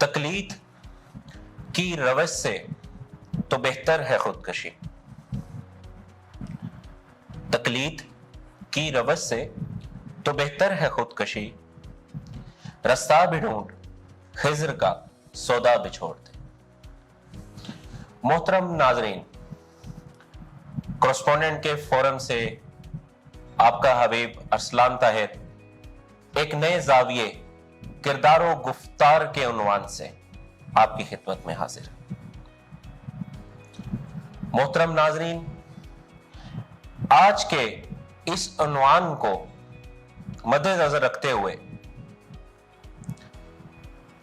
तकलीद की रवश से तो बेहतर है खुदकशी। तकलीद की रवश से तो बेहतर है खुदकशी, रास्ता भी ढूंढ खिज्र का सौदा भी छोड़ दे। मोहतरम नाजरीन, कॉरेस्पोंडेंट के फोरम से आपका हबीब अरसलान ताहिर एक नए जाविये किरदार व गुफ्तार के उन्वान से आपकी खिदमत में हाजिर है। मोहतरम नाजरीन, आज के इस उन्वान को मद्देनजर रखते हुए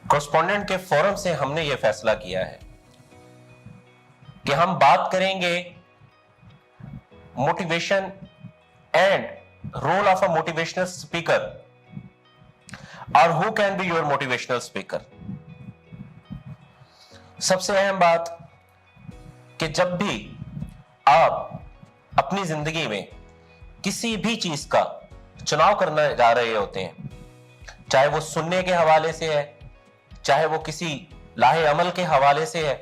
कॉरेस्पोंडेंट के फोरम से हमने यह फैसला किया है कि हम बात करेंगे motivation and role of a motivational speaker और who can be your motivational speaker. सबसे अहम बात कि जब भी आप अपनी जिंदगी में किसी भी चीज का चुनाव करने जा रहे होते हैं, चाहे वो सुनने के हवाले से है, चाहे वो किसी लाहे अमल के हवाले से है,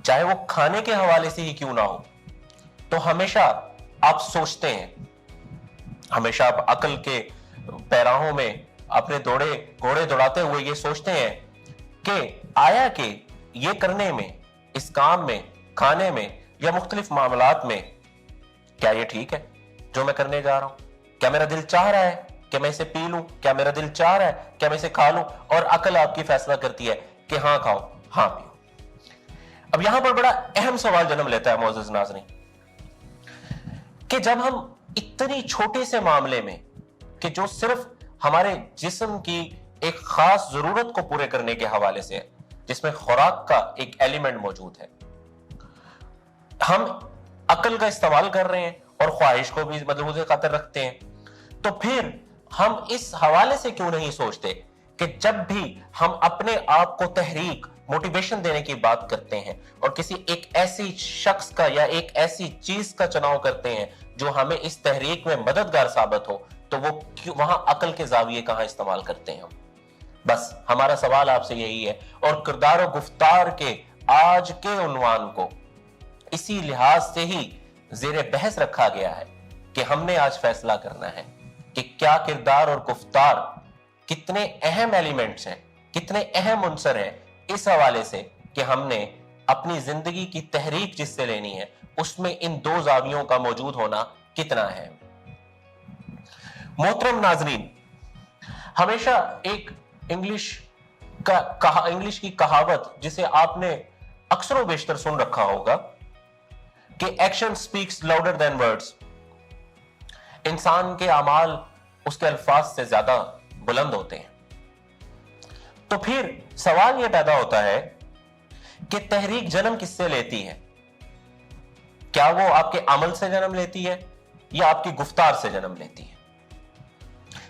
चाहे वो खाने के हवाले से ही क्यों ना हो, तो हमेशा आप सोचते हैं, हमेशा आप अकल के पैराहों में अपने घोड़े दौड़ाते हुए ये सोचते हैं कि आया कि ये करने में, इस काम में, खाने में या मुख्तलिफ मामलात में क्या ये ठीक है जो मैं करने जा रहा हूं? क्या मेरा दिल चाह रहा है कि मैं इसे पी लूं? क्या मेरा दिल चाह रहा है कि मैं इसे खा लूं? और अकल आपकी फैसला करती है कि हाँ खाओ, हाँ पियो। अब यहां पर बड़ा अहम सवाल जन्म लेता है मोअज़्ज़िज़ नाज़रीन, कि जब हम इतनी छोटे से मामले में कि जो सिर्फ हमारे जिस्म की एक खास जरूरत को पूरे करने के हवाले से है, जिसमें खुराक का एक एलिमेंट मौजूद है, हम अकल का इस्तेमाल कर रहे हैं और ख्वाहिश को भी मदमूज़े खातिर रखते हैं, तो फिर हम इस हवाले से क्यों नहीं सोचते कि जब भी हम अपने आप को तहरीक, मोटिवेशन देने की बात करते हैं और किसी एक ऐसी शख्स का या एक ऐसी चीज का चुनाव करते हैं जो हमें इस तहरीक में मददगार साबित हो, तो वो क्यों वहां अकल के जाविये कहां इस्तेमाल करते हैं हम? बस हमारा सवाल आपसे यही है, और किरदार और गुफ्तार के आज के उन्वान को इसी लिहाज से ही ज़ेरे बहस रखा गया है कि हमने आज फैसला करना है कि क्या किरदार और गुफ्तार कितने अहम एलिमेंट्स हैं, कितने अहम उन्सर हैं, इस हवाले से कि हमने अपनी जिंदगी की तहरीक जिससे लेनी है उसमें इन दो जावियों का मौजूद होना कितना है। मोहतरम नाजरीन, हमेशा एक इंग्लिश की कहावत जिसे आपने अक्सर व बेशतर सुन रखा होगा कि action speaks louder than words. इंसान के अमाल उसके अल्फाज से ज्यादा बुलंद होते हैं। तो फिर सवाल यह पैदा होता है कि तहरीक जन्म किससे लेती है? क्या वो आपके अमल से जन्म लेती है या आपकी गुफ्तार से जन्म लेती है?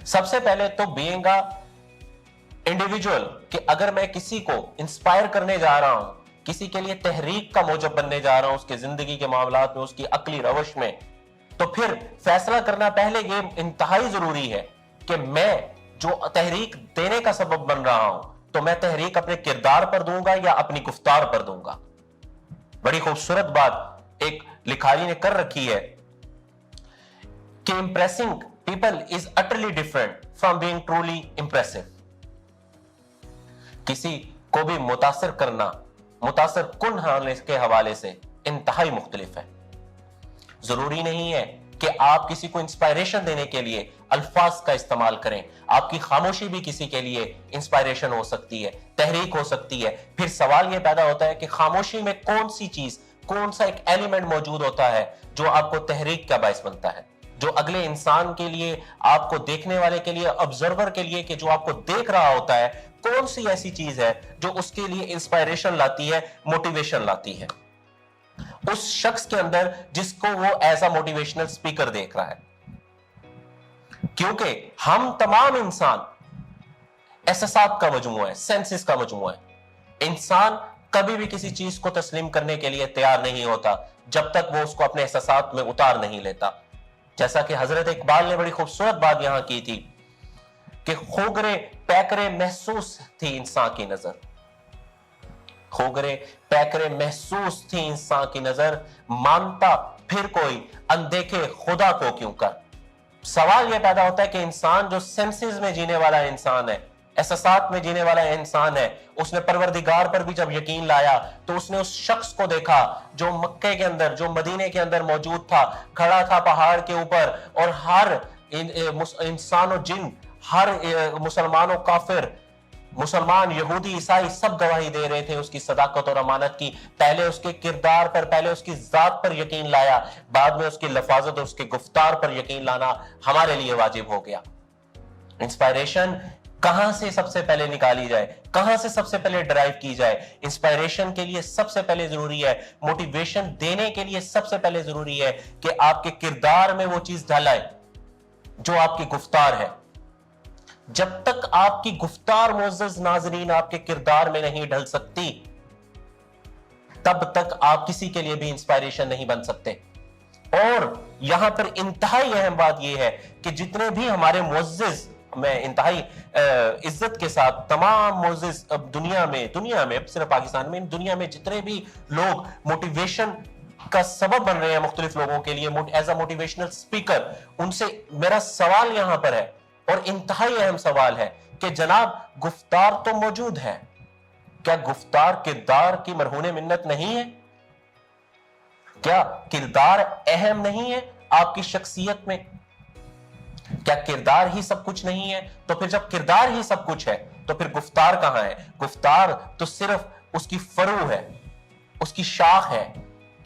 सबसे पहले तो बीइंग अ इंडिविजुअल, कि अगर मैं किसी को इंस्पायर करने जा रहा हूं, किसी के लिए तहरीक का मौजब बनने जा रहा हूं उसके जिंदगी के मामलात में, उसकी अकली रवश में, तो फिर फैसला करना पहले ये इंतहाई जरूरी है कि मैं जो तहरीक देने का सबब बन रहा हूं, तो मैं तहरीक अपने किरदार पर दूंगा या अपनी गुफ्तार पर दूंगा। बड़ी खूबसूरत बात एक लिखारी ने कर रखी है कि impressing people is utterly different from being truly impressive. किसी को भी मुतासिर करना, मुतासिर कुन होने के हवाले से इंतहाई मुख्तलिफ है। जरूरी नहीं है कि आप किसी को इंस्पायरेशन देने के लिए अल्फाज का इस्तेमाल करें। आपकी खामोशी भी किसी के लिए इंस्पायरेशन हो सकती है, तहरीक हो सकती है। फिर सवाल यह पैदा होता है कि खामोशी में कौन सी चीज, कौन सा एक एलिमेंट मौजूद होता है जो आपको तहरीक का बायस बनता है, जो अगले इंसान के लिए, आपको देखने वाले के लिए, ऑब्जर्वर के लिए, कि जो आपको देख रहा होता है, कौन सी ऐसी चीज है जो उसके लिए इंस्पायरेशन लाती है, मोटिवेशन लाती है उस शख्स के अंदर जिसको वो एज अ मोटिवेशनल स्पीकर देख रहा है। क्योंकि हम तमाम इंसान एहसासात का मजमूआ है, सेंसेस का मजमूआ है। इंसान कभी भी किसी चीज को तस्लीम करने के लिए तैयार नहीं होता जब तक वो उसको अपने एहसासात में उतार नहीं लेता। जैसा कि हजरत इकबाल ने बड़ी खूबसूरत बात यहां की थी कि खोगरे पैकरे महसूस थी इंसान की नजर, खोगरे पैकरे महसूस थी इंसान की नजर, मानता फिर कोई अनदेखे खुदा को क्यों कर। सवाल यह पैदा होता है कि इंसान जो सेंसेस में जीने वाला इंसान है, एहसासात में जीने वाला इंसान है, उसने परवरदिगार पर भी जब यकीन लाया तो उसने उस शख्स को देखा जो मक्के के अंदर, जो मदीने के अंदर मौजूद था, खड़ा था पहाड़ के ऊपर, और हर इंसान और जिन, हर मुसलमान और काफिर, मुसलमान यहूदी ईसाई सब गवाही दे रहे थे उसकी सदाकत और अमानत की। पहले उसके किरदार पर, पहले उसकी जात पर यकीन लाया, बाद में उसकी लफाजत और उसके गुफ्तार पर यकीन लाना हमारे लिए वाजिब हो गया। इंस्पायरेशन कहां से सबसे पहले निकाली जाए, कहां से सबसे पहले ड्राइव की जाए? इंस्पायरेशन के लिए सबसे पहले जरूरी है, मोटिवेशन देने के लिए सबसे पहले जरूरी है कि आपके किरदार में वो चीज ढल आए जो आपकी गुफ्तार है। जब तक आपकी गुफ्तार मुअज़्ज़ज़ नाज़रीन आपके किरदार में नहीं ढल सकती, तब तक आप किसी के लिए भी इंस्पायरेशन नहीं बन सकते। और यहां पर इंतहाई अहम बात यह है कि जितने भी हमारे मुअज़्ज़ज़, मैं इंतहाई इज्जत के साथ तमाम मुअज़्ज़ज़ अब दुनिया में सिर्फ पाकिस्तान में, दुनिया में जितने भी लोग मोटिवेशन का सबब बन रहे हैं मुख्तलिफ लोगों के लिए एज अ मोटिवेशनल स्पीकर, उनसे मेरा सवाल यहां पर है, और इंतहाई अहम सवाल है कि जनाब गुफ्तार तो मौजूद है, क्या गुफ्तार किरदार की मरहून मिन्नत नहीं है? क्या किरदार अहम नहीं है आपकी शख्सियत में? क्या किरदार ही सब कुछ नहीं है? तो फिर जब किरदार ही सब कुछ है तो फिर गुफ्तार कहां है? गुफ्तार तो सिर्फ उसकी फरू है, उसकी शाख है।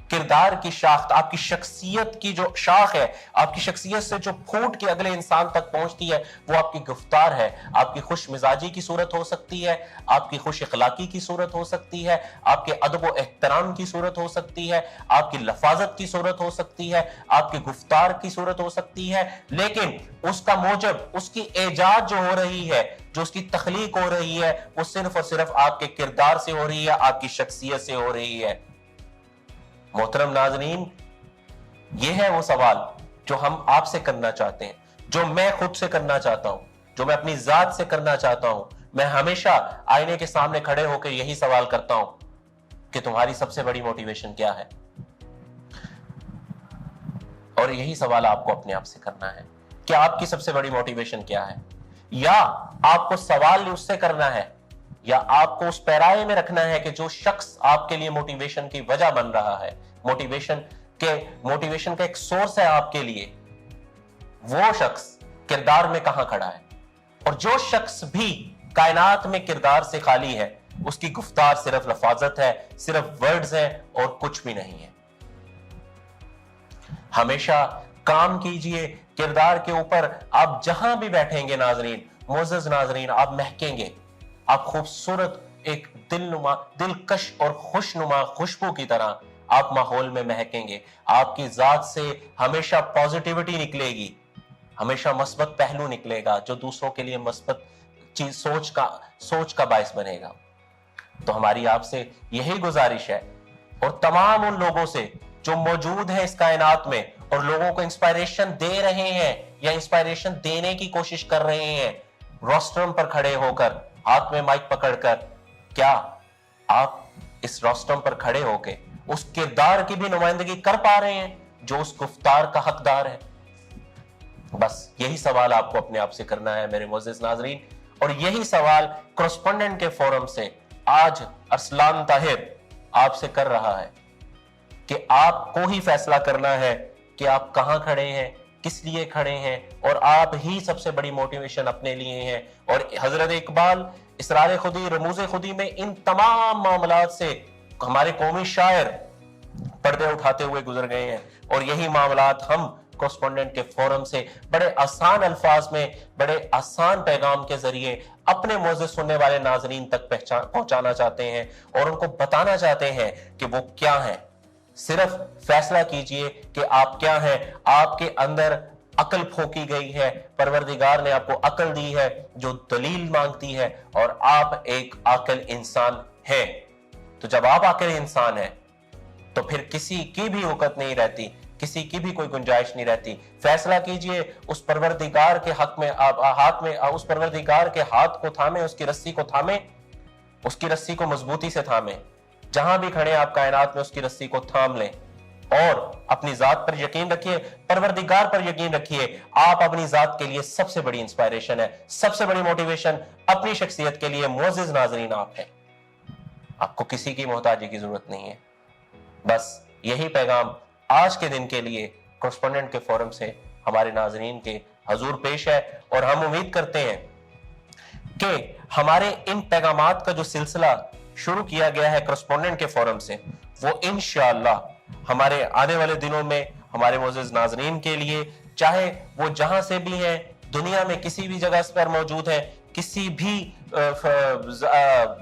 किरदार की शाख, आपकी शख्सियत की जो शाख है, आपकी शख्सियत से जो फूट के अगले इंसान तक पहुंचती है, वो आपकी गुफ्तार है। आपकी खुश मिजाजी की सूरत हो सकती है, आपकी खुश इखलाकी की सूरत हो सकती है, आपके अदब व एहतराम की सूरत हो सकती है, आपकी लफाजत की सूरत हो सकती है, आपकी गुफ्तार की सूरत हो सकती है, लेकिन उसका मोजब, उसकी एजाद जो हो रही है, जो उसकी तख्लीक हो रही है, वो सिर्फ और सिर्फ आपके किरदार से हो रही है, आपकी शख्सियत से हो रही है। मोहतरम नाज़रीन, ये है वो सवाल जो हम आपसे करना चाहते हैं, जो मैं खुद से करना चाहता हूं, जो मैं अपनी जात से करना चाहता हूं। मैं हमेशा आईने के सामने खड़े होकर यही सवाल करता हूं कि तुम्हारी सबसे बड़ी मोटिवेशन क्या है? और यही सवाल आपको अपने आप से करना है कि आपकी सबसे बड़ी मोटिवेशन क्या है? या आपको सवाल उससे करना है, या आपको उस पैराए में रखना है कि जो शख्स आपके लिए मोटिवेशन की वजह बन रहा है, मोटिवेशन का एक सोर्स है आपके लिए, वो शख्स किरदार में कहां खड़ा है? और जो शख्स भी कायनात में किरदार से खाली है, उसकी गुफ्तार सिर्फ लफाजत है, सिर्फ वर्ड्स है और कुछ भी नहीं है। हमेशा काम कीजिए किरदार के ऊपर। आप जहां भी बैठेंगे नाजरीन, मुअज़्ज़ज़ नाजरीन, आप महकेंगे, आप खूबसूरत एक दिलकश और खुशनुमा खुशबू की तरह आप माहौल में महकेंगे। आपकी जात से हमेशा पॉजिटिविटी निकलेगी, हमेशा मस्बत पहलू निकलेगा जो दूसरों के लिए मस्बत चीज सोच का बायस बनेगा। तो हमारी आपसे यही गुजारिश है, और तमाम उन लोगों से जो मौजूद है इस कायनात में और लोगों को इंस्पायरेशन दे रहे हैं या इंस्पायरेशन देने की कोशिश कर रहे हैं, रोस्ट्रम पर खड़े होकर, हाथ में माइक पकड़कर, क्या आप इस रोस्ट्रम पर खड़े होकर उस किरदार की भी नुमाइंदगी कर पा रहे हैं जो उस गुफ्तार का हकदार है? बस यही सवाल आपको अपने आप से करना है मेरे मुअज़्ज़ज़ नाज़रीन, और यही सवाल कॉरेस्पोंडेंट के फोरम से आज अरसलान ताहिर आपसे कर रहा है कि आपको ही फैसला करना है कि आप कहां खड़े हैं, किस लिए खड़े हैं, और आप ही सबसे बड़ी मोटिवेशन अपने लिए हैं। और हजरत इकबाल इसरार खुदी, रमूज़े खुदी में इन तमाम मामलात से हमारे कौमी शायर पर्दे उठाते हुए गुजर गए हैं, और यही मामलात हम कॉरेस्पोंडेंट के फोरम से बड़े आसान अल्फाज में, बड़े आसान पैगाम के जरिए अपने मुअज़्ज़ज़ सुनने वाले नाज़रीन तक पहुंचाना चाहते हैं और उनको बताना चाहते हैं कि वो क्या है। सिर्फ फैसला कीजिए कि आप क्या हैं। आपके अंदर अकल फोकी गई है, परवरदिगार ने आपको अकल दी है जो दलील मांगती है, और आप एक आकिल इंसान हैं। तो जब आप आकिल इंसान हैं तो फिर किसी की भी औकत नहीं रहती, किसी की भी कोई गुंजाइश नहीं रहती। फैसला कीजिए उस परवरदिगार के हक में, आप हाथ में उस परवरदिगार के हाथ को थामे, उसकी रस्सी को थामे, उसकी रस्सी को मजबूती से थामे, जहां भी खड़े आप कायनात में उसकी रस्सी को थाम लें और अपनी जात पर यकीन रखिए, परवरदिगार पर यकीन रखिए। आप अपनी जात के लिए सबसे बड़ी इंस्पायरेशन है, सबसे बड़ी मोटिवेशन अपनी शख्सियत के लिए मोअज़्ज़िज़ नाज़रीन आप हैं। आपको किसी की मोहताजी की जरूरत नहीं है। बस यही पैगाम आज के दिन के लिए कॉरेस्पोंडेंट के फोरम से हमारे नाजरीन के हजूर पेश है, और हम उम्मीद करते हैं कि हमारे इन पैगामात का जो सिलसिला शुरू किया गया है कॉरेस्पोंडेंट के फोरम से, वो इंशाअल्लाह हमारे आने वाले दिनों में हमारे मोअज़्ज़िज़ नाज़रीन के लिए, चाहे वो जहां से भी हैं, दुनिया में किसी भी जगह पर मौजूद है, किसी भी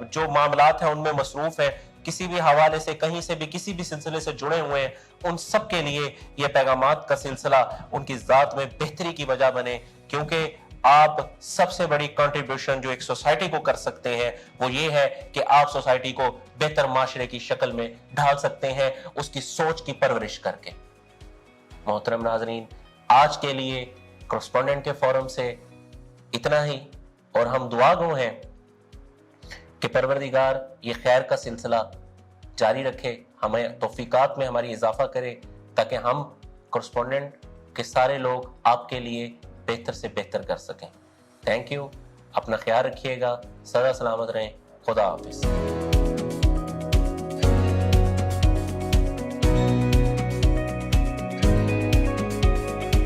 जो मामलात हैं उनमें मसरूफ है, किसी भी हवाले से, कहीं से भी, किसी भी सिलसिले से जुड़े हुए हैं, उन सब के लिए ये पैगामात का सिलसिला उनकी ज़ात में बेहतरी की वजह बने। क्योंकि आप सबसे बड़ी कंट्रीब्यूशन जो एक सोसाइटी को कर सकते हैं वो ये है कि आप सोसाइटी को बेहतर माशरे की शक्ल में ढाल सकते हैं, उसकी सोच की परवरिश करके। मोहतरम नाजरीन, आज के लिए कॉरेस्पोंडेंट के फोरम से इतना ही, और हम दुआ गो हैं कि परवरदिगार ये खैर का सिलसिला जारी रखे, हमें तौफीकात में हमारी इजाफा करे, ताकि हम कॉरेस्पोंडेंट के सारे लोग आपके लिए बेहतर से बेहतर कर सकें। थैंक यू, अपना ख्याल रखिएगा, सदा सलामत रहें, खुदा हाफिज़।